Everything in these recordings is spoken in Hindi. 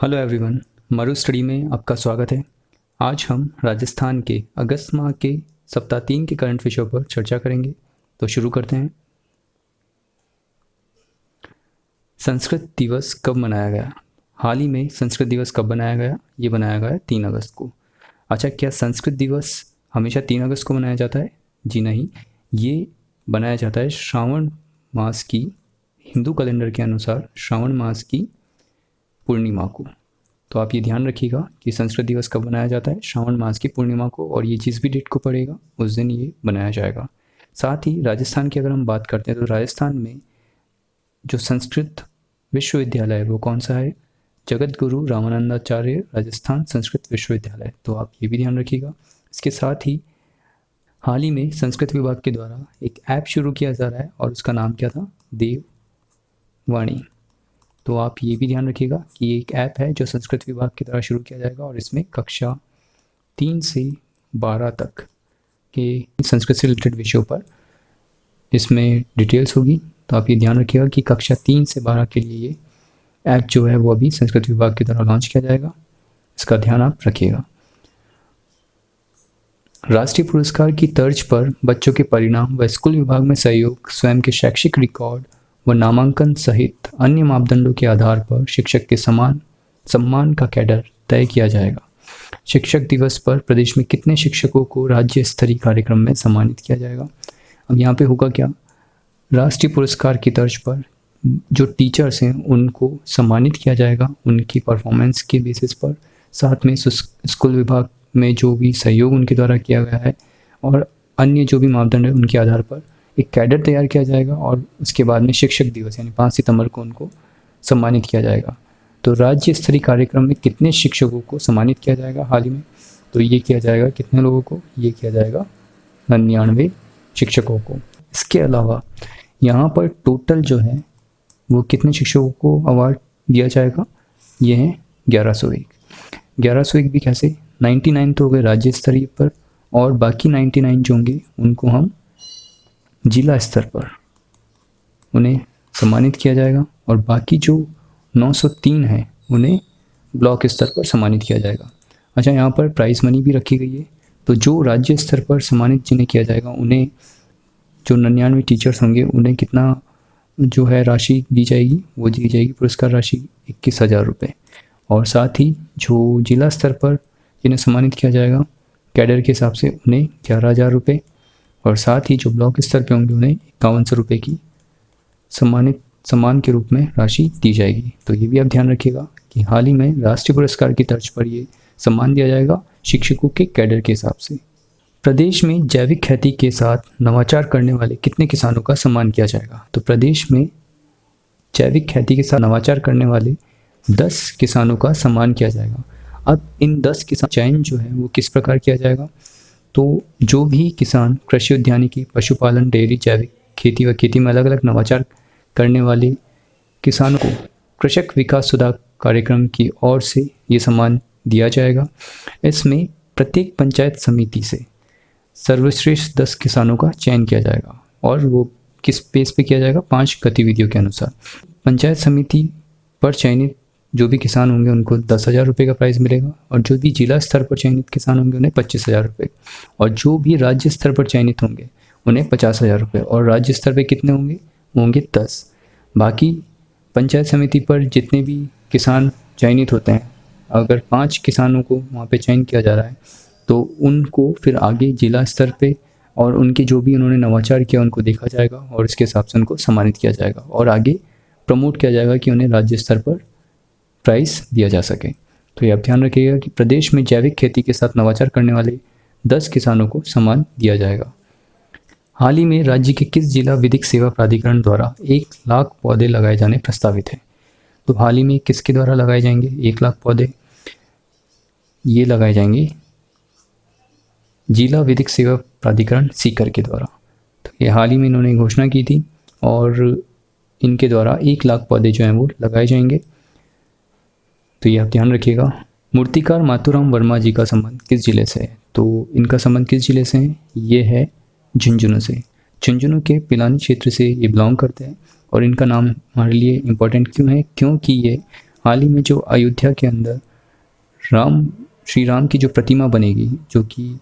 हेलो एवरीवन, मरु स्टडी में आपका स्वागत है। आज हम राजस्थान के अगस्त माह के सप्ताह 3 के करंट विषयों पर चर्चा करेंगे। तो शुरू करते हैं। संस्कृत दिवस कब मनाया गया? हाल ही में संस्कृत दिवस कब बनाया गया? ये बनाया गया 3 अगस्त को। अच्छा, क्या संस्कृत दिवस हमेशा 3 अगस्त को मनाया जाता है? जी नहीं, ये बनाया जाता है श्रावण मास की, हिंदू कैलेंडर के अनुसार श्रावण मास की पूर्णिमा को। तो आप ये ध्यान रखिएगा कि संस्कृत दिवस कब मनाया जाता है, श्रावण मास की पूर्णिमा को, और ये जिस भी डेट को पड़ेगा उस दिन ये बनाया जाएगा। साथ ही राजस्थान की अगर हम बात करते हैं तो राजस्थान में जो संस्कृत विश्वविद्यालय है वो कौन सा है? जगत गुरु रामानंदाचार्य राजस्थान संस्कृत विश्वविद्यालय। तो आप ये भी ध्यान रखिएगा। इसके साथ ही हाल ही में संस्कृत विभाग के द्वारा एक ऐप शुरू किया जा रहा है और उसका नाम क्या था? देववाणी। तो आप ये भी ध्यान रखिएगा कि ये एक ऐप है जो संस्कृत विभाग के द्वारा शुरू किया जाएगा और इसमें कक्षा 3 से 12 तक के संस्कृत से रिलेटेड विषयों पर इसमें डिटेल्स होगी। तो आप ये ध्यान रखिएगा कि कक्षा 3 से 12 के लिए ये ऐप जो है वो अभी संस्कृत विभाग के द्वारा लॉन्च किया जाएगा। इसका ध्यान आप रखिएगा। राष्ट्रीय पुरस्कार की तर्ज पर बच्चों के परिणाम व स्कूल विभाग में सहयोग, स्वयं के शैक्षिक रिकॉर्ड व नामांकन सहित अन्य मापदंडों के आधार पर शिक्षक के सम्मान का कैडर तय किया जाएगा। शिक्षक दिवस पर प्रदेश में कितने शिक्षकों को राज्य स्तरीय कार्यक्रम में सम्मानित किया जाएगा? अब यहाँ पे होगा क्या? राष्ट्रीय पुरस्कार की तर्ज पर जो टीचर्स हैं उनको सम्मानित किया जाएगा उनकी परफॉर्मेंस के बेसिस पर। साथ में स्कूल विभाग में जो भी सहयोग उनके द्वारा किया गया है और अन्य जो भी मापदंड है उनके आधार पर एक कैडर तैयार किया जाएगा और उसके बाद में शिक्षक दिवस यानी 5 सितंबर को उनको सम्मानित किया जाएगा। तो राज्य स्तरीय कार्यक्रम में कितने शिक्षकों को सम्मानित किया जाएगा हाल ही में? तो ये किया जाएगा कितने लोगों को? ये किया जाएगा 99 शिक्षकों को। इसके अलावा यहाँ पर टोटल जो है वो कितने शिक्षकों को अवार्ड दिया जाएगा? ये है 1101। 1101 भी कैसे? 99 तो हो गए राज्य स्तरीय पर और बाकी 99 जो होंगे उनको हम जिला स्तर पर उन्हें सम्मानित किया जाएगा और बाकी जो 903 हैं उन्हें ब्लॉक स्तर पर सम्मानित किया जाएगा। अच्छा, यहाँ पर प्राइज़ मनी भी रखी गई है। तो जो राज्य स्तर पर सम्मानित जिन्हें किया जाएगा उन्हें जो 99 टीचर्स होंगे उन्हें कितना जो है राशि दी जाएगी? वो दी जाएगी पुरस्कार राशि 21,000 रुपये। और साथ ही जो जिला स्तर पर जिन्हें सम्मानित किया जाएगा कैडर के हिसाब से उन्हें 11,000 रुपये और साथ ही जो ब्लॉक स्तर पे होंगे उन्हें 5100 रुपये की सम्मान के रूप में राशि दी जाएगी। तो ये भी आप ध्यान रखिएगा कि हाल ही में राष्ट्रीय पुरस्कार की तर्ज पर ये सम्मान दिया जाएगा शिक्षकों के कैडर के हिसाब से। प्रदेश में जैविक खेती के साथ नवाचार करने वाले कितने किसानों का सम्मान किया जाएगा? तो प्रदेश में जैविक खेती के साथ नवाचार करने वाले 10 किसानों का सम्मान किया जाएगा। अब इन 10 किसान चयन जो है वो किस प्रकार किया जाएगा? तो जो भी किसान कृषि उद्यानिकी, पशुपालन, डेयरी, जैविक खेती व खेती में अलग अलग नवाचार करने वाले किसानों को कृषक विकास सुधार कार्यक्रम की ओर से ये सम्मान दिया जाएगा। इसमें प्रत्येक पंचायत समिति से सर्वश्रेष्ठ 10 किसानों का चयन किया जाएगा और वो किस बेस पे किया जाएगा? 5 गतिविधियों के अनुसार। पंचायत समिति पर चयनित जो भी किसान होंगे उनको 10,000 रुपये का प्राइज़ मिलेगा और जो भी जिला स्तर पर चयनित किसान होंगे उन्हें 25,000 रुपये और जो भी राज्य स्तर पर चयनित होंगे उन्हें 50,000 रुपये। और राज्य स्तर पर कितने होंगे? होंगे 10। बाकी पंचायत समिति पर जितने भी किसान चयनित होते हैं, अगर 5 किसानों को वहाँ पे चयन किया जा रहा है तो उनको फिर आगे जिला स्तर पे और उनके जो भी उन्होंने नवाचार किया उनको देखा जाएगा और इसके हिसाब से उनको सम्मानित किया जाएगा और आगे प्रमोट किया जाएगा कि उन्हें राज्य स्तर पर प्राइज़ दिया जा सके। तो ये आप ध्यान रखिएगा कि प्रदेश में जैविक खेती के साथ नवाचार करने वाले 10 किसानों को सम्मान दिया जाएगा। हाल ही में राज्य के किस जिला विधिक सेवा प्राधिकरण द्वारा 1 लाख पौधे लगाए जाने प्रस्तावित है? तो हाल ही में किसके द्वारा लगाए जाएंगे 1 लाख पौधे? ये लगाए जाएंगे जिला विधिक सेवा प्राधिकरण सीकर के द्वारा। तो ये हाल ही में इन्होंने घोषणा की थी और इनके द्वारा 1 लाख पौधे जो हैं वो लगाए जाएंगे। तो ये आप ध्यान रखिएगा। मूर्तिकार माथुराम वर्मा जी का संबंध किस जिले से है? तो इनका संबंध किस जिले से है? ये है झुंझुनू से। झुंझुनू के पिलानी क्षेत्र से ये बिलोंग करते हैं और इनका नाम हमारे लिए इम्पोर्टेंट क्यों है? क्योंकि ये हाल ही में जो अयोध्या के अंदर श्री राम की जो प्रतिमा बनेगी, जो कि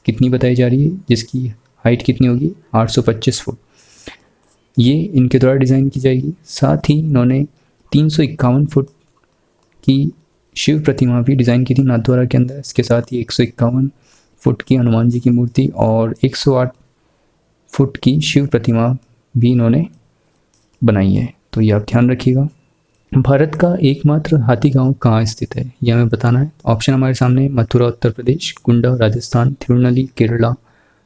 कितनी बताई जा रही है, जिसकी हाइट कितनी होगी, 825 फुट, ये इनके द्वारा डिज़ाइन की जाएगी। साथ ही इन्होंने 351 फुट की शिव प्रतिमा भी डिज़ाइन की थी नाथद्वारा के अंदर। इसके साथ ही 151 फुट की हनुमान जी की मूर्ति और 108 फुट की शिव प्रतिमा भी इन्होंने बनाई है। तो ये आप ध्यान रखिएगा। भारत का एकमात्र हाथी गांव कहाँ स्थित है, यह हमें बताना है। ऑप्शन हमारे सामने, मथुरा उत्तर प्रदेश, कुंडा राजस्थान, तिरुनेली केरला,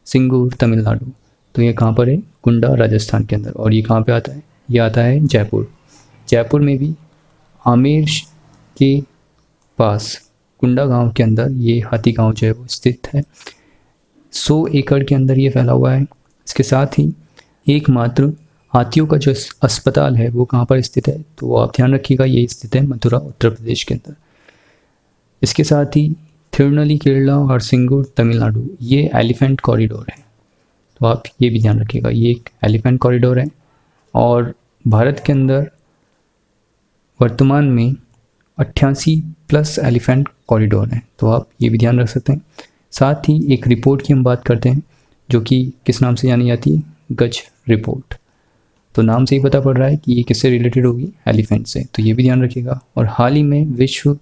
सिंगूर तमिलनाडु। तो ये कहाँ पर है, कुंडा राजस्थान के अंदर। और ये कहाँ पे आता है, ये आता है जयपुर। जयपुर में भी आमेर के पास कुंडा गांव के अंदर ये हाथी गांव जो है वो स्थित है। 100 एकड़ के अंदर ये फैला हुआ है। इसके साथ ही एकमात्र हाथियों का जो अस्पताल है वो कहाँ पर स्थित है, तो वो आप ध्यान रखिएगा, ये स्थित है मथुरा उत्तर प्रदेश के अंदर। इसके साथ ही तिरुनेली केरला और सिंगूर तमिलनाडु, ये एलिफेंट कॉरिडोर है, तो आप ये भी ध्यान रखिएगा, ये एक एलिफेंट कॉरिडोर है। और भारत के अंदर वर्तमान में 88+ एलिफेंट कॉरिडोर हैं, तो आप ये भी ध्यान रख सकते हैं। साथ ही एक रिपोर्ट की हम बात करते हैं जो कि किस नाम से जानी जाती है, गज रिपोर्ट। तो नाम से ही पता पड़ रहा है कि ये किससे रिलेटेड होगी, एलिफेंट से, तो ये भी ध्यान रखिएगा। और हाल ही में विश्व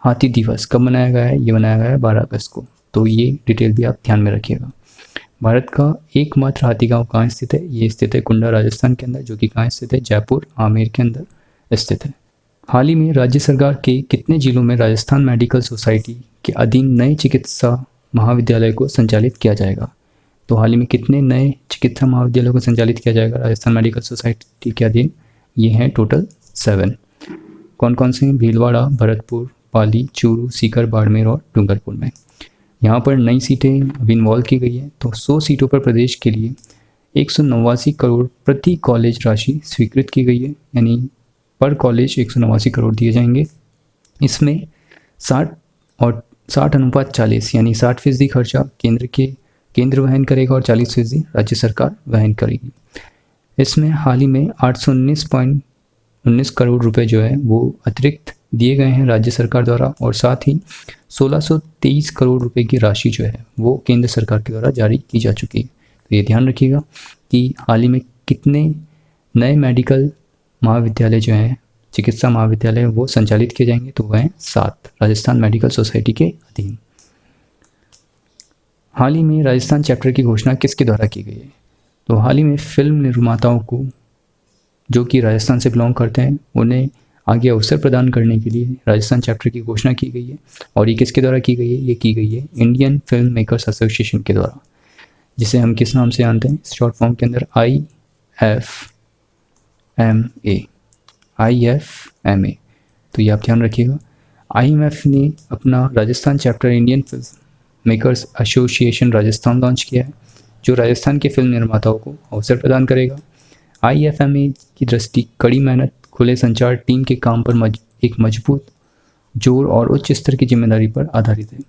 हाथी दिवस कब मनाया गया है, ये मनाया गया है 12 अगस्त को, तो ये डिटेल भी आप ध्यान में रखिएगा। भारत का एकमात्र हाथी गांव कहाँ स्थित है, ये स्थित है कुंडा राजस्थान के अंदर, जो कि कहाँ स्थित है, जयपुर आमेर के अंदर स्थित है। हाल ही में राज्य सरकार के कितने जिलों में राजस्थान मेडिकल सोसाइटी के अधीन नए चिकित्सा महाविद्यालय को संचालित किया जाएगा। तो हाल ही में कितने नए चिकित्सा महाविद्यालयों को संचालित किया जाएगा राजस्थान मेडिकल सोसाइटी के अधीन, ये हैं टोटल 7। कौन कौन से हैं, भीलवाड़ा, भरतपुर, पाली, चूरू, सीकर, बाड़मेर और डूंगरपुर में। यहाँ पर नई सीटें अभी इन्वॉल्व की गई है। तो 100 सीटों पर प्रदेश के लिए 189 करोड़ प्रति कॉलेज राशि स्वीकृत की गई है, यानी पर कॉलेज 189 करोड़ दिए जाएंगे। इसमें 60/40 यानी 60% खर्चा केंद्र वहन करेगा और 40% राज्य सरकार वहन करेगी। इसमें हाल ही में 819.19 करोड़ रुपए जो है वो अतिरिक्त दिए गए हैं राज्य सरकार द्वारा, और साथ ही 1623 करोड़ रुपए की राशि जो है वो केंद्र सरकार के द्वारा जारी की जा चुकी है। तो ये ध्यान रखिएगा कि हाल ही में कितने नए मेडिकल महाविद्यालय जो हैं, चिकित्सा महाविद्यालय, वो संचालित किए जाएंगे, तो वह हैं 7 राजस्थान मेडिकल सोसाइटी के अधीन। हाल ही में राजस्थान चैप्टर की घोषणा किसके द्वारा की गई है, तो हाल ही में फिल्म निर्माताओं को जो कि राजस्थान से बिलोंग करते हैं उन्हें आगे अवसर प्रदान करने के लिए राजस्थान चैप्टर की घोषणा की गई है। और ये किसके द्वारा की गई है, ये की गई है इंडियन फिल्म मेकर्स एसोसिएशन के द्वारा, जिसे हम किस नाम से जानते हैं, शॉर्ट फॉर्म के अंदर IFMA। तो ये आप ध्यान रखिएगा। IMF ने अपना Rajasthan chapter Indian film makers association Rajasthan launch किया है, जो राजस्थान के फिल्म निर्माताओं को अवसर प्रदान करेगा। IFMA की दृष्टि कड़ी मेहनत, खुले संचार, टीम के काम पर एक मजबूत जोर और उच्च स्तर की जिम्मेदारी पर आधारित है।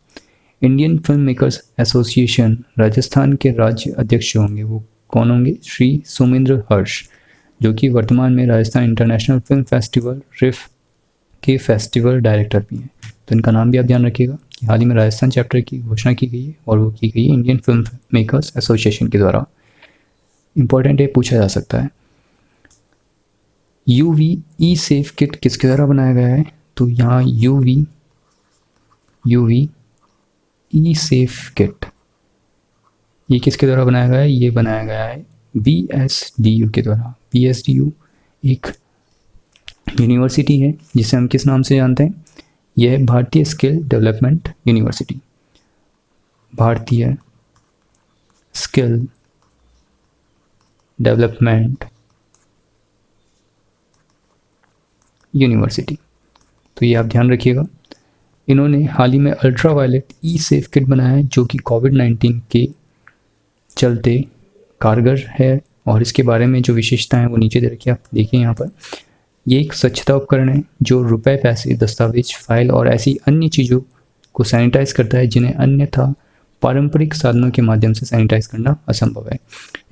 Indian film makers association Rajasthan के राज्य अध्यक्ष होंगे, वो कौन होंगे, श्री सोमेंद्र हर्ष, जो कि वर्तमान में राजस्थान इंटरनेशनल फिल्म फेस्टिवल रिफ के फेस्टिवल डायरेक्टर भी हैं। तो इनका नाम भी आप ध्यान रखिएगा कि हाल ही में राजस्थान चैप्टर की घोषणा की गई है और वो की गई है इंडियन फिल्म मेकर्स एसोसिएशन के द्वारा। इंपॉर्टेंट है, पूछा जा सकता है। UV ई-सेफ किट किसके द्वारा बनाया गया है, तो यहाँ UV ई-सेफ किट ये किसके द्वारा बनाया गया है, ये बनाया गया है BSDU के द्वारा। BSDU एक यूनिवर्सिटी है जिसे हम किस नाम से जानते हैं, यह है भारतीय स्किल डेवलपमेंट यूनिवर्सिटी। भारतीय स्किल डेवलपमेंट यूनिवर्सिटी, तो ये आप ध्यान रखिएगा। इन्होंने हाल ही में अल्ट्रा वायलेट ई-सेफ किट बनाया है, जो कि कोविड-19 के चलते कारगर है, और इसके बारे में जो विशेषताएं हैं वो नीचे दे रखी है, आप देखिए यहाँ पर। ये एक स्वच्छता उपकरण है जो रुपए, पैसे, दस्तावेज, फाइल और ऐसी अन्य चीज़ों को सैनिटाइज करता है जिन्हें अन्यथा पारंपरिक साधनों के माध्यम से सैनिटाइज करना असंभव है।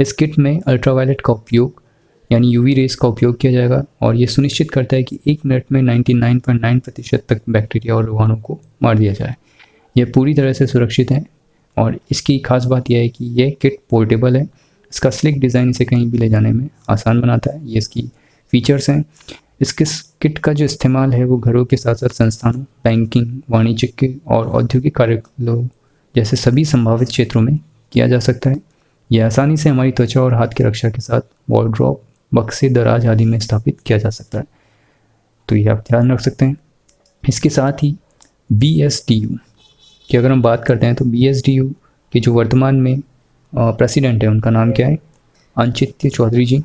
इस किट में अल्ट्रावायलेट का उपयोग यानी यूवी रेस का उपयोग किया जाएगा और ये सुनिश्चित करता है कि 1 मिनट में 99.9% तक बैक्टीरिया और रोगाणु को मार दिया जाए। यह पूरी तरह से सुरक्षित है और इसकी खास बात यह है कि यह किट पोर्टेबल है। इसका स्लिक डिज़ाइन इसे कहीं भी ले जाने में आसान बनाता है। ये इसकी फीचर्स हैं। इसके किट का जो इस्तेमाल है वो घरों के साथ साथ संस्थानों, बैंकिंग, वाणिज्यिक और औद्योगिक कार्यालयों जैसे सभी संभावित क्षेत्रों में किया जा सकता है। यह आसानी से हमारी त्वचा और हाथ की रक्षा के साथ वॉर्डरोब, बक्से, दराज आदि में स्थापित किया जा सकता है। तो ये आप ध्यान रख सकते हैं। इसके साथ ही BSDU की अगर हम बात करते हैं तो BSDU के जो वर्तमान में प्रेसिडेंट है उनका नाम क्या है? अंचित्य चौधरी जी।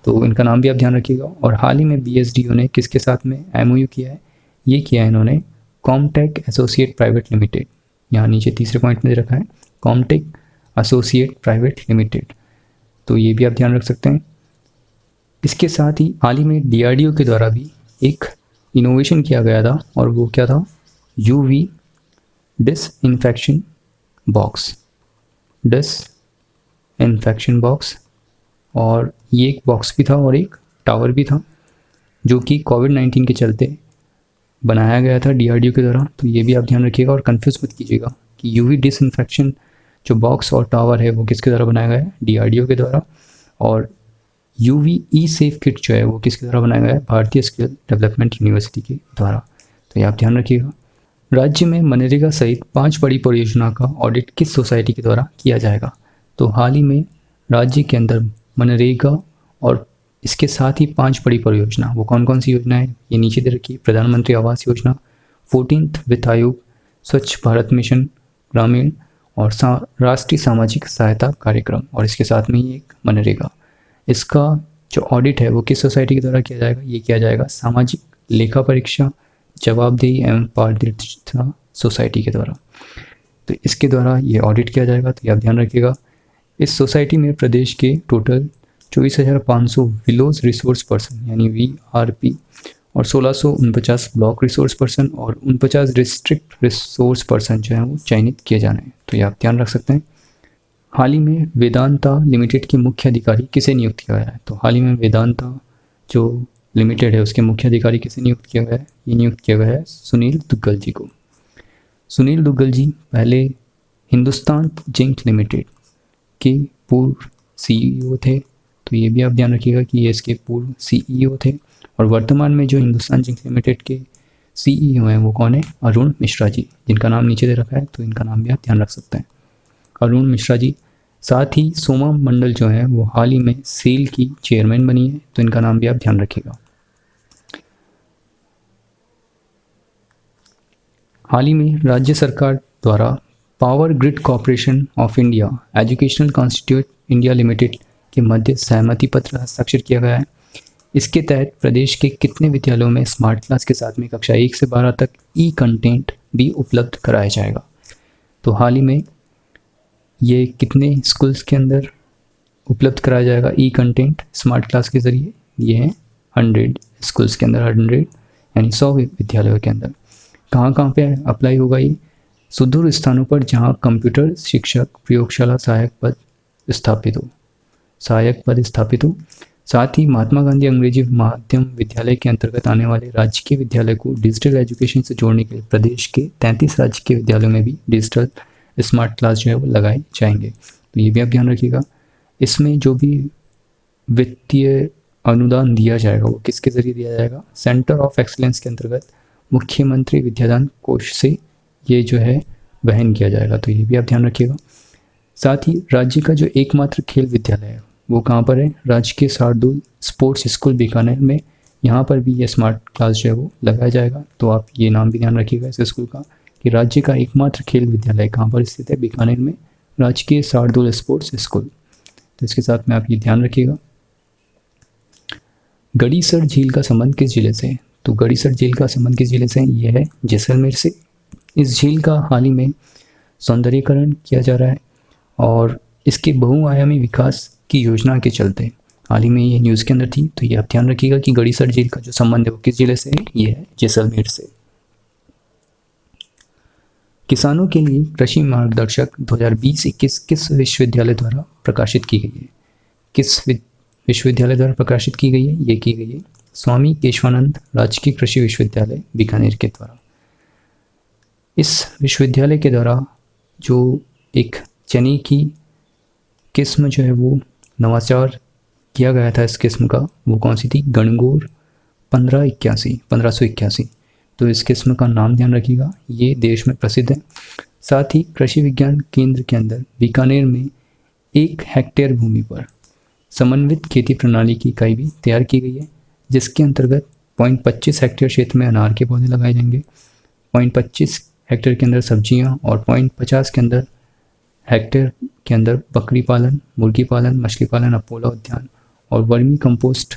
तो इनका नाम भी आप ध्यान रखिएगा। और हाल ही में BSDU ने किसके साथ में MOU किया है? ये किया है इन्होंने कॉमटेक एसोसिएट प्राइवेट लिमिटेड। यहाँ नीचे तीसरे पॉइंट में दे रखा है कॉमटेक एसोसिएट प्राइवेट लिमिटेड। तो ये भी आप ध्यान रख सकते हैं। इसके साथ ही हाल ही में DRDO के द्वारा भी एक इनोवेशन किया गया था और वो क्या था? UV disinfection box. और ये एक बॉक्स भी था और एक टावर भी था जो कि कोविड-19 के चलते बनाया गया था DRDO के द्वारा। तो ये भी आप ध्यान रखिएगा और कंफ्यूज मत कीजिएगा कि UV डिसइंफेक्शन जो बॉक्स और टावर है वो किसके द्वारा बनाया गया है? DRDO के द्वारा। और UV ई-सेफ किट जो है वो किसके द्वारा बनाया गया है? भारतीय स्किल डेवलपमेंट यूनिवर्सिटी के द्वारा। तो ये आप ध्यान रखिएगा। राज्य में मनरेगा सहित 5 बड़ी परियोजना का ऑडिट किस सोसाइटी के द्वारा किया जाएगा? तो हाल ही में राज्य के अंदर मनरेगा और इसके साथ ही 5 बड़ी परियोजना, वो कौन कौन सी योजना है ये नीचे दे रखी है। प्रधानमंत्री आवास योजना, 14th वित्त आयोग, स्वच्छ भारत मिशन ग्रामीण और राष्ट्रीय सामाजिक सहायता कार्यक्रम, और इसके साथ में ही एक मनरेगा। इसका जो ऑडिट है वो किस सोसाइटी के द्वारा किया जाएगा? ये किया जाएगा सामाजिक लेखा परीक्षा, जवाबदेही एवं पारदर्शिता सोसाइटी के द्वारा। तो इसके द्वारा ये ऑडिट किया जाएगा। तो ये आप ध्यान रखिएगा। इस सोसाइटी में प्रदेश के टोटल 24,500 विलोज रिसोर्स पर्सन यानी VRP और 1649 ब्लॉक रिसोर्स पर्सन और 49 डिस्ट्रिक्ट रिसोर्स पर्सन जो हैं वो चयनित किए जाने हैं। तो ये आप ध्यान रख सकते हैं। हाल ही में वेदांता लिमिटेड के मुख्य अधिकारी किसे नियुक्त किया गया है? तो हाल ही में वेदांता जो लिमिटेड है उसके मुख्य अधिकारी किसे नियुक्त किया गया है? ये नियुक्त किया गया है सुनील दुग्गल जी को। सुनील दुग्गल जी पहले हिंदुस्तान जिंक लिमिटेड के पूर्व CEO थे। तो ये भी आप ध्यान रखिएगा कि ये इसके पूर्व CEO थे। और वर्तमान में जो हिंदुस्तान जिंक लिमिटेड के CEO हैं वो कौन है? अरुण मिश्रा जी, जिनका नाम नीचे दे रखा है। तो इनका नाम भी आप ध्यान रख सकते हैं, अरुण मिश्रा जी। साथ ही सोमा मंडल जो है वो हाल ही में सेल की चेयरमैन बनी है। तो इनका नाम भी आप ध्यान रखिएगा। हाल ही में राज्य सरकार द्वारा power grid corporation of India educational constitute India limited के मध्य सहमति पत्र हस्ताक्षर किया गया है। इसके तहत प्रदेश के कितने विद्यालयों में स्मार्ट क्लास के साथ में कक्षा 1 से 12 तक कंटेंट भी उपलब्ध कराया जाएगा? तो हाल ही में ये कितने स्कूल्स के अंदर उपलब्ध कराया जाएगा कंटेंट स्मार्ट क्लास के ज़रिए? ये है 100 स्कूल्स के अंदर, 100 यानी 100 विद्यालयों के अंदर। कहाँ पे अप्लाई होगा ये? सुदूर स्थानों पर जहाँ कंप्यूटर शिक्षक प्रयोगशाला सहायक पद स्थापित हो। साथ ही महात्मा गांधी अंग्रेजी माध्यम विद्यालय के अंतर्गत आने वाले राजकीय विद्यालय को डिजिटल एजुकेशन से जोड़ने के लिए प्रदेश के 33 राजकीय विद्यालयों में भी डिजिटल स्मार्ट क्लास जो है वो लगाए जाएंगे। तो ये भी आप ध्यान रखिएगा। इसमें जो भी वित्तीय अनुदान दिया जाएगा वो किसके ज़रिए दिया जाएगा? सेंटर ऑफ एक्सीलेंस के अंतर्गत मुख्यमंत्री विद्यादान कोष से ये जो है वहन किया जाएगा। तो ये भी आप ध्यान रखिएगा। साथ ही राज्य का जो एकमात्र खेल विद्यालय है वो कहाँ पर है? राजकीय शार्दुल स्पोर्ट्स स्कूल बीकानेर में। यहाँ पर भी ये स्मार्ट क्लास जो है वो लगाया जाएगा। तो आप ये नाम भी ध्यान रखिएगा इस स्कूल का कि राज्य का एकमात्र खेल विद्यालय कहाँ पर स्थित है? बीकानेर में, राजकीय शार्दुल स्पोर्ट्स स्कूल। तो इसके साथ में आप ये ध्यान रखिएगा। गड़ीसर झील का संबंध किस जिले से है? तो गड़ीसर झील का संबंध किस जिले से है? ये है जैसलमेर से। इस झील का हाल ही में सौंदर्यीकरण किया जा रहा है और इसके बहुआयामी विकास की योजना के चलते हाल ही में ये न्यूज़ के अंदर थी। तो ये आप ध्यान रखिएगा कि गड़ीसर झील का जो संबंध है वो किस जिले से है? ये है जैसलमेर से। किसानों के लिए कृषि मार्गदर्शक 2020-21 किस विश्वविद्यालय द्वारा प्रकाशित की गई है? किस विश्वविद्यालय द्वारा प्रकाशित की गई है? ये की गई है स्वामी केशवानंद राजकीय कृषि विश्वविद्यालय बीकानेर के द्वारा। इस विश्वविद्यालय के द्वारा जो एक चने की किस्म जो है वो नवाचार किया गया था, इस किस्म का वो कौन सी थी? गणगौर 1581। तो इस किस्म का नाम ध्यान रखिएगा, ये देश में प्रसिद्ध है। साथ ही कृषि विज्ञान केंद्र के अंदर बीकानेर में 1 हेक्टेयर भूमि पर समन्वित खेती प्रणाली की इकाई भी तैयार की गई है, जिसके अंतर्गत 0.25 हेक्टेयर क्षेत्र में अनार के पौधे लगाए जाएंगे, 0.25 हेक्टेयर के अंदर सब्जियां और 0.50 के अंदर हेक्टेयर के अंदर बकरी पालन, मुर्गी पालन, मछली पालन, अपोला उद्यान और वर्मी कंपोस्ट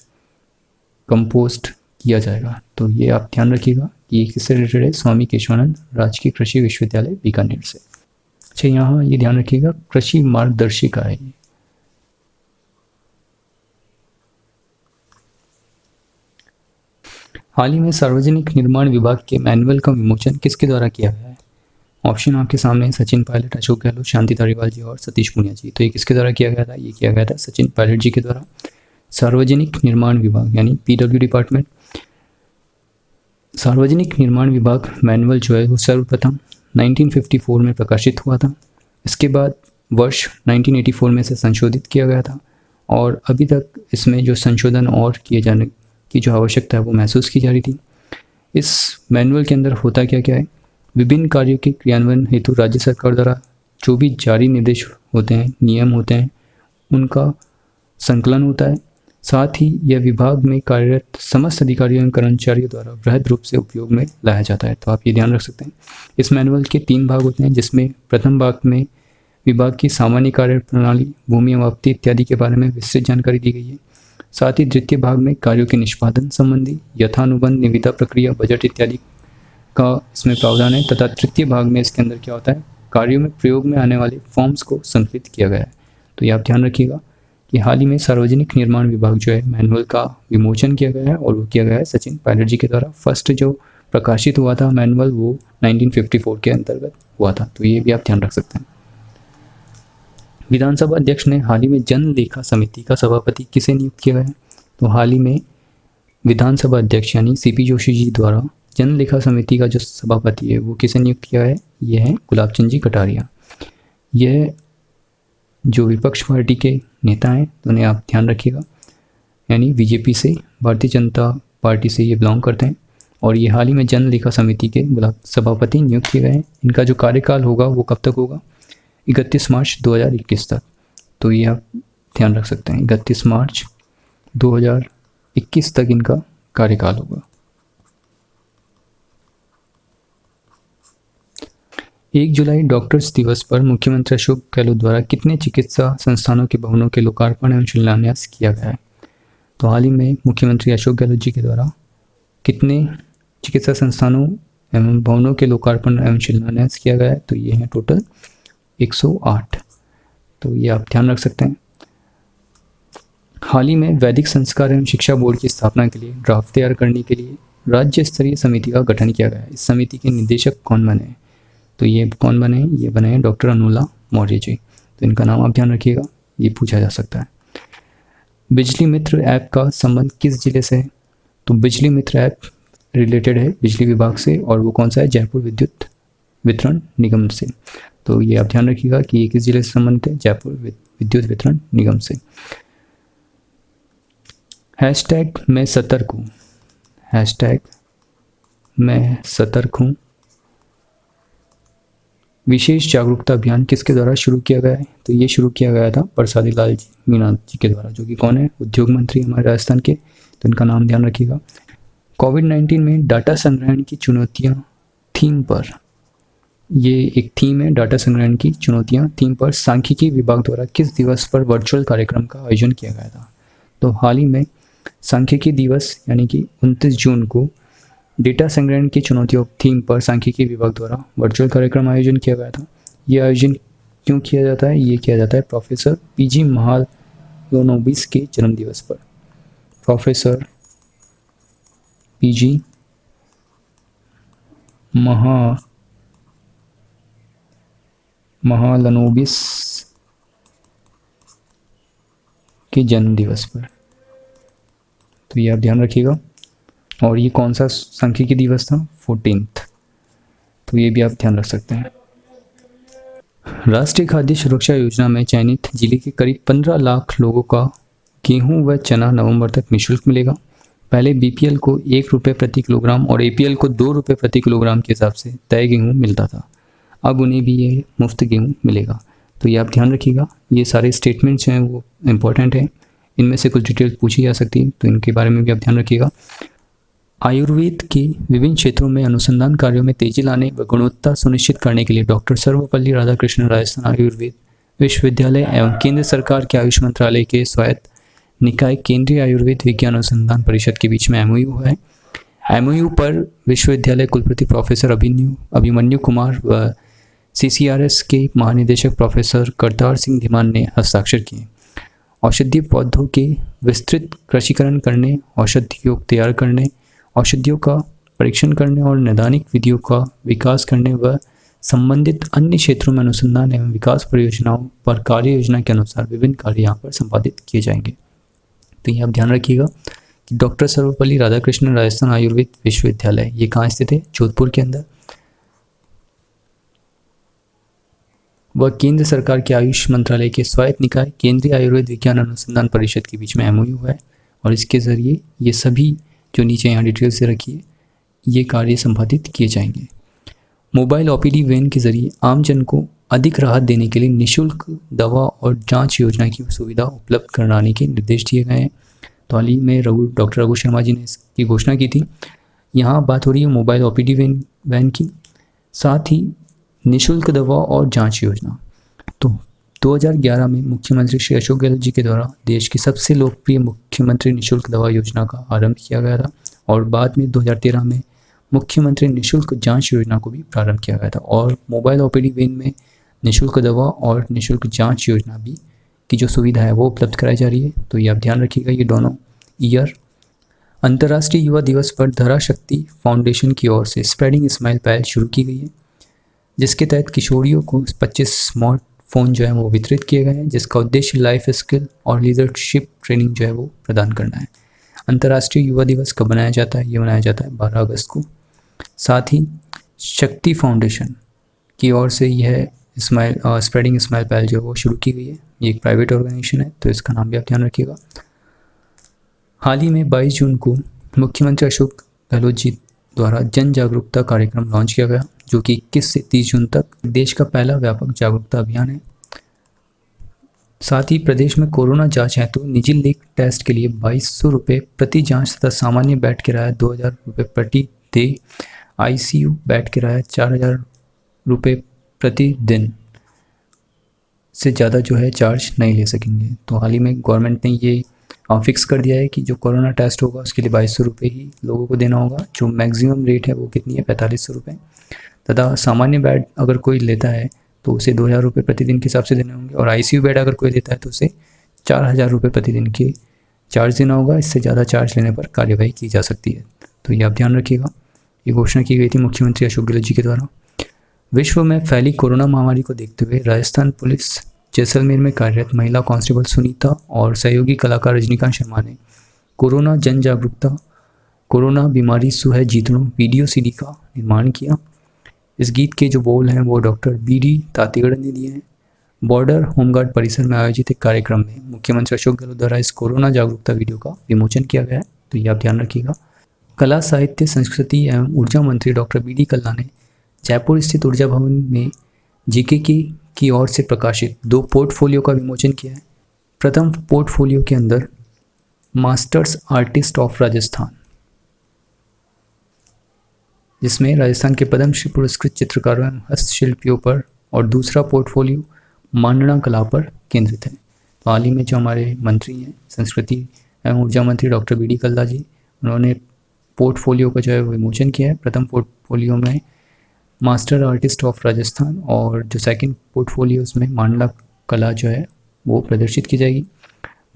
किया जाएगा। तो ये आप ध्यान रखिएगा कि ये किससे रिलेटेड है? स्वामी केशवानंद राजकीय कृषि विश्वविद्यालय बीकानेर से। अच्छा, यहाँ ये ध्यान रखिएगा कृषि मार्गदर्शिका है ये। हाल ही में सार्वजनिक निर्माण विभाग के मैनुअल का विमोचन किसके द्वारा किया गया है? ऑप्शन आपके सामने है, सचिन पायलट, अशोक गहलोत, शांति धारीवाल जी और सतीश पूनिया जी। तो ये किसके द्वारा किया गया था? ये किया गया था सचिन पायलट जी के द्वारा। सार्वजनिक निर्माण विभाग यानी पीडब्ल्यू डिपार्टमेंट, सार्वजनिक निर्माण विभाग मैनुअल जो है वो सर्वप्रथम 1954 में प्रकाशित हुआ था। इसके बाद वर्ष 1984 में से संशोधित किया गया था और अभी तक इसमें जो संशोधन और किए जाने की जो आवश्यकता है वो महसूस की जा रही थी। इस मैनुअल के अंदर होता क्या क्या है? विभिन्न कार्यों के क्रियान्वयन हेतु राज्य सरकार द्वारा जो भी जारी निर्देश होते हैं, नियम होते हैं, उनका संकलन होता है। साथ ही यह विभाग में कार्यरत समस्त अधिकारियों एवं कर्मचारियों द्वारा बृहद रूप से उपयोग में लाया जाता है। तो आप ये ध्यान रख सकते हैं। इस मैनुअल के 3 भाग होते हैं, जिसमें प्रथम भाग में विभाग की सामान्य कार्य प्रणाली, भूमि अवाप्ति इत्यादि के बारे में विस्तृत जानकारी दी गई है। साथ ही द्वितीय भाग में कार्यों के निष्पादन संबंधी यथानुबंध, निविदा प्रक्रिया, बजट इत्यादि का इसमें प्रावधान है तथा तृतीय भाग में इसके अंदर क्या होता है? कार्यों में प्रयोग में आने वाले फॉर्म्स को संकलित किया गया है। तो ये आप ध्यान रखिएगा कि हाल ही में सार्वजनिक निर्माण विभाग जो है मैनुअल का विमोचन किया गया है और वो किया गया है सचिन पायलट जी के द्वारा। फर्स्ट जो प्रकाशित हुआ था मैनुअल वो 1954 के अंतर्गत हुआ था। तो ये भी आप ध्यान रख सकते हैं। विधानसभा अध्यक्ष ने हाल ही में जन लेखा समिति का सभापति किसे नियुक्त किया है? तो हाल ही में विधानसभा अध्यक्ष यानी सीपी जोशी जी द्वारा जन लेखा समिति का जो सभापति है वो किसे नियुक्त किया है? यह है गुलाब चंद जी कटारिया। यह जो विपक्ष पार्टी के नेता हैं तो उन्हें आप ध्यान रखिएगा, यानी बीजेपी से, भारतीय जनता पार्टी से ये बिलोंग करते हैं और ये हाल ही में जन लेखा समिति के सभापति नियुक्त किए गए हैं। इनका जो कार्यकाल होगा वो कब तक होगा? 31 मार्च 2021 तक। तो ये आप ध्यान रख सकते हैं, 31 मार्च 2021 तक इनका कार्यकाल होगा। 1 जुलाई डॉक्टर्स दिवस पर मुख्यमंत्री अशोक गहलोत द्वारा कितने चिकित्सा संस्थानों के भवनों के लोकार्पण एवं शिलान्यास किया गया है? तो हाल ही में मुख्यमंत्री अशोक गहलोत जी के द्वारा कितने चिकित्सा संस्थानों एवं भवनों के लोकार्पण एवं शिलान्यास किया गया है? तो ये है टोटल 108। तो ये आप ध्यान रख सकते हैं। हाल ही में वैदिक संस्कार एवं शिक्षा बोर्ड की स्थापना के लिए ड्राफ्ट तैयार करने के लिए राज्य स्तरीय समिति का गठन किया गया है। इस समिति के निदेशक कौन बने हैं? तो ये कौन बने हैं? ये बने हैं डॉक्टर अनुला मौर्य जी। तो इनका नाम आप ध्यान रखिएगा, ये पूछा जा सकता है। बिजली मित्र ऐप का संबंध किस जिले से है? तो बिजली मित्र ऐप रिलेटेड है बिजली विभाग से और वो कौन सा है? जयपुर विद्युत वितरण निगम से। तो ये आप ध्यान रखिएगा कि ये किस जिले से संबंधित है? जयपुर विद्युत वितरण निगम से। हैशटैग मैं सतर्क हूँ, हैशटैग मैं सतर्क हूँ विशेष जागरूकता अभियान किसके द्वारा शुरू किया गया है? तो ये शुरू किया गया था प्रसादी लाल जी मीणा जी के द्वारा, जो कि कौन है? उद्योग मंत्री हमारे राजस्थान के। तो इनका नाम ध्यान रखिएगा। कोविड-19 में डाटा संग्रहण की चुनौतियां थीम पर, ये एक थीम है डाटा संग्रहण की चुनौतियां थीम पर सांख्यिकी विभाग द्वारा किस दिवस पर वर्चुअल कार्यक्रम का आयोजन किया गया था? तो हाल ही में सांख्यिकी दिवस यानी कि 29 जून को डेटा संग्रहण की चुनौतियों थीम पर सांख्यिकी विभाग द्वारा वर्चुअल कार्यक्रम आयोजन किया गया था। ये आयोजन क्यों किया जाता है? ये किया जाता है प्रोफेसर पीजी महालनोबिस के जन्मदिवस पर। प्रोफेसर पीजी महालनोबिस के जन्मदिवस पर। तो ये आप ध्यान रखिएगा। और ये कौन सा सांख्यिकी दिवस था? 14th, तो ये भी आप ध्यान रख सकते हैं। राष्ट्रीय खाद्य सुरक्षा योजना में चयनित जिले के करीब 15 लाख लोगों का गेहूं व चना नवंबर तक निःशुल्क मिलेगा। पहले बीपीएल को 1 रुपये प्रति किलोग्राम और एपीएल को 2 रुपये प्रति किलोग्राम के हिसाब से तय गेहूं मिलता था, अब उन्हें भी ये मुफ्त गेहूं मिलेगा। तो ये आप ध्यान रखिएगा। ये सारे स्टेटमेंट्स हैं वो इम्पोर्टेंट हैं, इनमें से कुछ डिटेल पूछी जा सकती है, तो इनके बारे में भी आप ध्यान रखिएगा। आयुर्वेद के विभिन्न क्षेत्रों में अनुसंधान कार्यों में तेजी लाने व गुणवत्ता सुनिश्चित करने के लिए डॉक्टर सर्वपल्ली राधाकृष्णन राजस्थान आयुर्वेद विश्वविद्यालय एवं केंद्र सरकार के आयुष मंत्रालय के स्वायत्त निकाय केंद्रीय आयुर्वेद विज्ञान अनुसंधान परिषद के बीच में एमओयू है। एमओयू पर विश्वविद्यालय कुलपति प्रोफेसर अभिमन्यु कुमार व सीसीआरएस के महानिदेशक प्रोफेसर करतार सिंह धीमान ने हस्ताक्षर किए। औषधीय पौधों के विस्तृत कृषिकरण करने, औषधि योग तैयार करने, औषधियों का परीक्षण करने और नैदानिक विधियों का विकास करने व संबंधित अन्य क्षेत्रों में अनुसंधान एवं विकास परियोजनाओं पर कार्य योजना के अनुसार विभिन्न कार्य यहाँ पर संपादित किए जाएंगे। तो ये आप ध्यान रखिएगा कि डॉक्टर सर्वपल्ली राधाकृष्णन राजस्थान आयुर्वेद विश्वविद्यालय ये कहाँ स्थित है? जोधपुर के अंदर। वह केंद्र सरकार के आयुष मंत्रालय के स्वायत्त निकाय केंद्रीय आयुर्वेद विज्ञान अनुसंधान परिषद के बीच में एमओयू है और इसके ज़रिए ये सभी जो नीचे यहाँ डिटेल से रखिए ये कार्य संपादित किए जाएंगे। मोबाइल ओपीडी वैन के जरिए आमजन को अधिक राहत देने के लिए निःशुल्क दवा और जांच योजना की सुविधा उपलब्ध कराने के निर्देश दिए गए हैं। तो हाल ही में डॉक्टर रघु शर्मा जी ने इसकी घोषणा की थी। यहाँ बात हो रही है मोबाइल ओपीडी वैन की, साथ ही निःशुल्क दवा और जांच योजना। तो 2011 में मुख्यमंत्री श्री अशोक गहलोत जी के द्वारा देश की सबसे लोकप्रिय मुख्यमंत्री निःशुल्क दवा योजना का आरंभ किया गया था और बाद में 2013 में मुख्यमंत्री निःशुल्क जांच योजना को भी प्रारंभ किया गया था और मोबाइल ओपीडी वैन में निःशुल्क दवा और निःशुल्क जांच योजना भी की जो सुविधा है वो उपलब्ध कराई जा रही है। तो ये आप ध्यान रखिएगा। ये दोनों ईयर अंतर्राष्ट्रीय युवा दिवस पर धरा शक्ति फाउंडेशन की ओर से स्प्रेडिंग स्माइल पहल शुरू की गई है, जिसके तहत किशोरियों को 25 स्मार्टफोन जो है वो वितरित किए गए हैं, जिसका उद्देश्य लाइफ स्किल और लीडरशिप ट्रेनिंग जो है वो प्रदान करना है। अंतर्राष्ट्रीय युवा दिवस कब मनाया जाता है? ये मनाया जाता है 12 अगस्त को। साथ ही शक्ति फाउंडेशन की ओर से यह स्प्रेडिंग स्माइल पहल जो है वो शुरू की गई है। ये एक प्राइवेट ऑर्गेनाइजेशन है, तो इसका नाम भी आप ध्यान रखिएगा। हाल ही में 22 जून को मुख्यमंत्री अशोक गहलोत जी द्वारा जन जागरूकता कार्यक्रम लॉन्च किया गया, जो कि 21 से 30 जून तक देश का पहला व्यापक जागरूकता अभियान है। साथ ही प्रदेश में कोरोना जांच हेतु निजी लैब टेस्ट के लिए 2200 रुपये प्रति जांच तथा सामान्य बेड किराया 2000 रुपये प्रति डे, आईसीयू बेड किराया 4000 रुपये प्रति दिन से ज़्यादा जो है चार्ज नहीं ले सकेंगे। तो हाल ही में गवर्नमेंट ने ये फिक्स कर दिया है कि जो कोरोना टेस्ट होगा उसके लिए 2200 रुपये ही लोगों को देना होगा। जो मैक्सिमम रेट है वो कितनी है? 4500 रुपये। तथा सामान्य बेड अगर कोई लेता है तो उसे 2000 रुपये प्रतिदिन के हिसाब से देने होंगे और आईसीयू बेड अगर कोई लेता है तो उसे 4000 रुपये प्रतिदिन के चार्ज देना होगा। इससे ज़्यादा चार्ज लेने पर कार्यवाही की जा सकती है। तो ये आप ध्यान रखिएगा। ये घोषणा की गई थी मुख्यमंत्री अशोक गहलोत जी के द्वारा। विश्व में फैली कोरोना महामारी को देखते हुए राजस्थान पुलिस जैसलमेर में कार्यरत महिला कांस्टेबल सुनीता और सहयोगी कलाकार रजनीकांत शर्मा ने कोरोना जन जागरूकता कोरोना बीमारी सु है जीतणु वीडियो सीडी का निर्माण किया। इस गीत के जो बोल हैं वो डॉक्टर बीडी तातीगढ़ ने दिए हैं। बॉर्डर होमगार्ड परिसर में आयोजित एक कार्यक्रम में मुख्यमंत्री अशोक गहलोत द्वारा इस कोरोना जागरूकता वीडियो का विमोचन किया गया है। तो ये आप ध्यान रखिएगा। कला साहित्य संस्कृति एवं ऊर्जा मंत्री डॉक्टर बीडी कल्ला ने जयपुर स्थित ऊर्जा भवन में जीके की ओर से प्रकाशित 2 पोर्टफोलियो का विमोचन किया है। प्रथम पोर्टफोलियो के अंदर मास्टर्स आर्टिस्ट ऑफ राजस्थान, जिसमें राजस्थान के पद्मश्री पुरस्कृत चित्रकारों एवं हस्तशिल्पियों पर, और दूसरा पोर्टफोलियो मांडना कला पर केंद्रित है। तो हाल ही में जो हमारे मंत्री हैं संस्कृति एवं ऊर्जा मंत्री डॉक्टर बीडी कल्ला जी, उन्होंने पोर्टफोलियो का जो है विमोचन किया है। प्रथम पोर्टफोलियो में मास्टर आर्टिस्ट ऑफ राजस्थान और जो सेकंड पोर्टफोलियो उसमें मांडला कला जो है वो प्रदर्शित की जाएगी।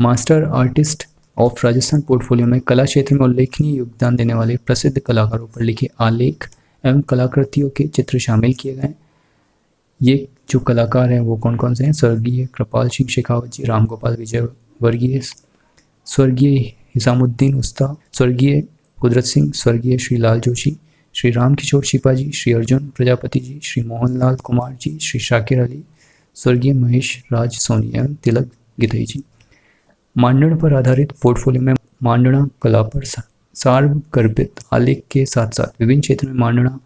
Master artist of Rajasthan portfolio में कला क्षेत्र में उल्लेखनीय योगदान देने वाले प्रसिद्ध कलाकारों पर लिखे आलेख एवं कलाकृतियों के चित्र शामिल किए गए। ये जो कलाकार हैं वो कौन कौन से हैं? स्वर्गीय कृपाल सिंह शेखावत जी, राम गोपाल विजय वर्गीय, स्वर्गीय हिसामुद्दीन उस्ता, स्वर्गीय कुदरत सिंह, स्वर्गीय श्री लाल जोशी, श्री रामकिशोर शिपाजी, श्री अर्जुन प्रजापति जी, श्री मोहनलाल कुमार जी, श्री शाकिर अली, स्वर्गीय महेश राज सोनी एवं तिलक गितई जी। मांडण पर आधारित पोर्टफोलियो में मांडणा कला पर सार्वगर्भित आलेख के साथ साथ विभिन्न क्षेत्र में मांडणा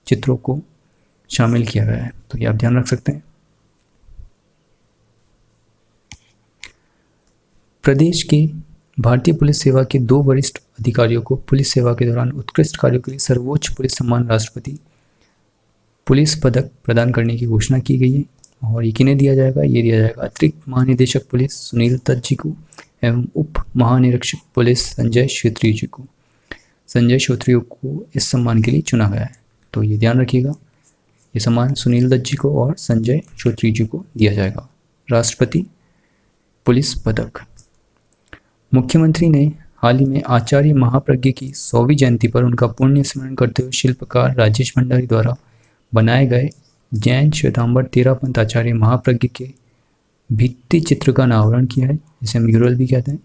चित्रों को शामिल किया गया है, तो ये आप ध्यान रख सकते हैं। प्रदेश के भारतीय पुलिस सेवा के 2 वरिष्ठ अधिकारियों को पुलिस सेवा के दौरान उत्कृष्ट कार्यों के लिए सर्वोच्च पुलिस सम्मान राष्ट्रपति पुलिस पदक प्रदान करने की घोषणा की गई है। और ये किन्हें दिया जाएगा? ये दिया जाएगा अतिरिक्त महानिदेशक पुलिस सुनील दत्त जी को एवं उप महानिरीक्षक पुलिस संजय श्रोत्री जी को। संजय श्रोत्री को इस सम्मान के लिए चुना गया है, तो ये ध्यान रखिएगा। ये सम्मान सुनील दत्त जी को और संजय श्रोत्री जी को दिया जाएगा। राष्ट्रपति पुलिस पदक। मुख्यमंत्री ने हाल ही में आचार्य महाप्रज्ञ की 100वीं जयंती पर उनका पुण्य स्मरण करते हुए शिल्पकार राजेश भंडारी द्वारा बनाए गए जैन श्वेतांबर तेरापंथ आचार्य महाप्रज्ञ के भित्ति चित्र का अनावरण किया है, जिसे म्यूरल भी कहते हैं।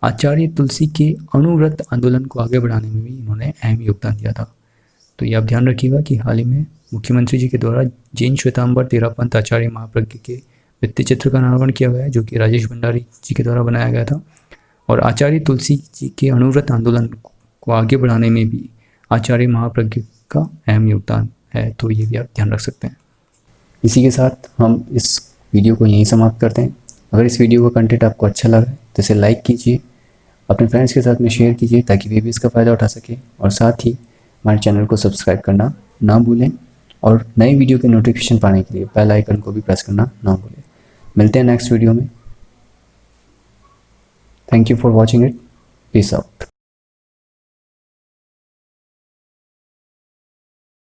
आचार्य तुलसी के अणुव्रत आंदोलन को आगे बढ़ाने में भी इन्होंने अहम योगदान दिया था। तो ये आप ध्यान रखिएगा कि हाल ही में मुख्यमंत्री जी के द्वारा जैन श्वेतांबर तेरापंथ आचार्य महाप्रज्ञ के भित्ति चित्र का अनावरण किया गया है, जो कि राजेश भंडारी जी के द्वारा बनाया गया था। और आचार्य तुलसी जी के अणुव्रत आंदोलन को आगे बढ़ाने में भी आचार्य महाप्रज्ञ का अहम योगदान है, तो ये भी आप ध्यान रख सकते हैं। इसी के साथ हम इस वीडियो को यहीं समाप्त करते हैं। अगर इस वीडियो का कंटेंट आपको अच्छा लगा तो इसे लाइक कीजिए, अपने फ्रेंड्स के साथ में शेयर कीजिए ताकि वे भी इसका फ़ायदा उठा सके, और साथ ही हमारे चैनल को सब्सक्राइब करना ना भूलें और नए वीडियो के नोटिफिकेशन पाने के लिए बेल आइकन को भी प्रेस करना ना भूलें। मिलते हैं नेक्स्ट वीडियो में। Thank you for watching it. Peace out.